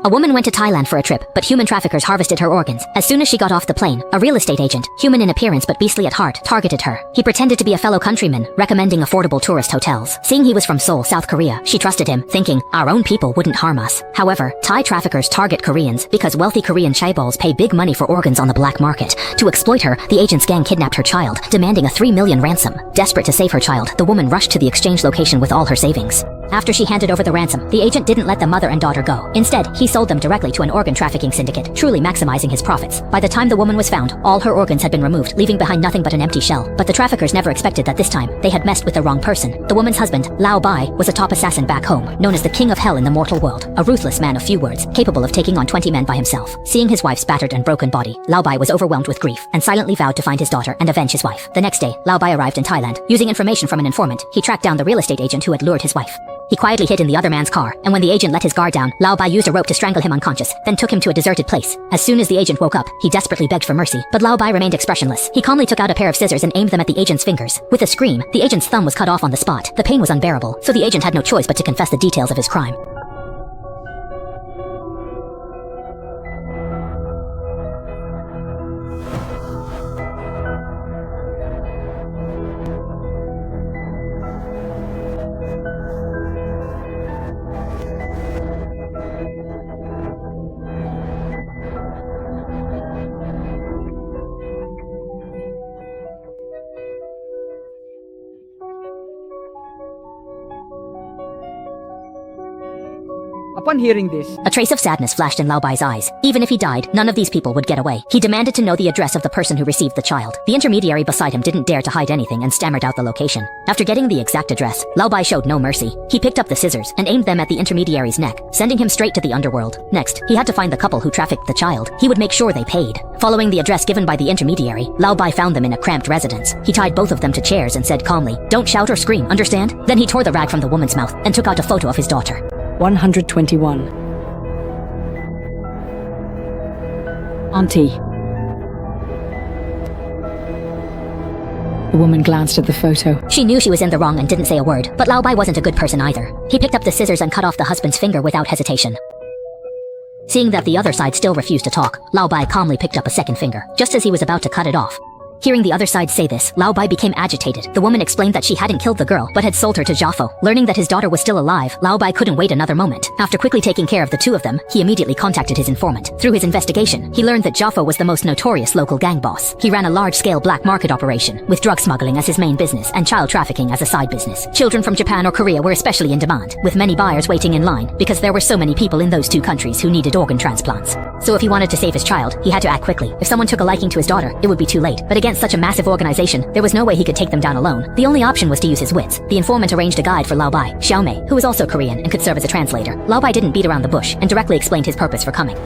A woman went to Thailand for a trip, but human traffickers harvested her organs. As soon as she got off the plane, a real estate agent, human in appearance but beastly at heart, targeted her. He pretended to be a fellow countryman, recommending affordable tourist hotels. Seeing he was from Seoul, South Korea, she trusted him, thinking, our own people wouldn't harm us. However, Thai traffickers target Koreans because wealthy Korean chaebols pay big money for organs on the black market. To exploit her, the agent's gang kidnapped her child, demanding a 3 million ransom. Desperate to save her child, the woman rushed to the exchange location with all her savings. After she handed over the ransom, the agent didn't let the mother and daughter go. Instead, he sold them directly to an organ trafficking syndicate, truly maximizing his profits. By the time the woman was found, all her organs had been removed, leaving behind nothing but an empty shell. But the traffickers never expected that this time, they had messed with the wrong person. The woman's husband, Lao Bai, was a top assassin back home, known as the king of hell in the mortal world, a ruthless man of few words, capable of taking on 20 men by himself. Seeing his wife's battered and broken body, Lao Bai was overwhelmed with grief, and silently vowed to find his daughter and avenge his wife. The next day, Lao Bai arrived in Thailand. Using information from an informant, he tracked down the real estate agent who had lured his wife. He quietly hid in the other man's car, and when the agent let his guard down, Lao Bai used a rope to strangle him unconscious, then took him to a deserted place. As soon as the agent woke up, he desperately begged for mercy, but Lao Bai remained expressionless. He calmly took out a pair of scissors and aimed them at the agent's fingers. With a scream, the agent's thumb was cut off on the spot. The pain was unbearable, so the agent had no choice but to confess the details of his crime. Upon hearing this, a trace of sadness flashed in Lao Bai's eyes. Even if he died, none of these people would get away. He demanded to know the address of the person who received the child. The intermediary beside him didn't dare to hide anything and stammered out the location. After getting the exact address, Lao Bai showed no mercy. He picked up the scissors and aimed them at the intermediary's neck, sending him straight to the underworld. Next, he had to find the couple who trafficked the child. He would make sure they paid. Following the address given by the intermediary, Lao Bai found them in a cramped residence. He tied both of them to chairs and said calmly, "Don't shout or scream, understand?" Then he tore the rag from the woman's mouth and took out a photo of his daughter. 121. Auntie. The woman glanced at the photo. She knew she was in the wrong and didn't say a word, but Lao Bai wasn't a good person either. He picked up the scissors and cut off the husband's finger without hesitation. Seeing that the other side still refused to talk, Lao Bai calmly picked up a second finger, just as he was about to cut it off. Hearing the other side say this, Lao Bai became agitated. The woman explained that she hadn't killed the girl, but had sold her to Jaffo. Learning that his daughter was still alive, Lao Bai couldn't wait another moment. After quickly taking care of the two of them, he immediately contacted his informant. Through his investigation, he learned that Jaffo was the most notorious local gang boss. He ran a large-scale black market operation, with drug smuggling as his main business and child trafficking as a side business. Children from Japan or Korea were especially in demand, with many buyers waiting in line, because there were so many people in those two countries who needed organ transplants. So if he wanted to save his child, he had to act quickly. If someone took a liking to his daughter, it would be too late. But against such a massive organization, there was no way he could take them down alone. The only option was to use his wits. The informant arranged a guide for Lao Bai, Xiaomei, who was also Korean and could serve as a translator. Lao Bai didn't beat around the bush and directly explained his purpose for coming.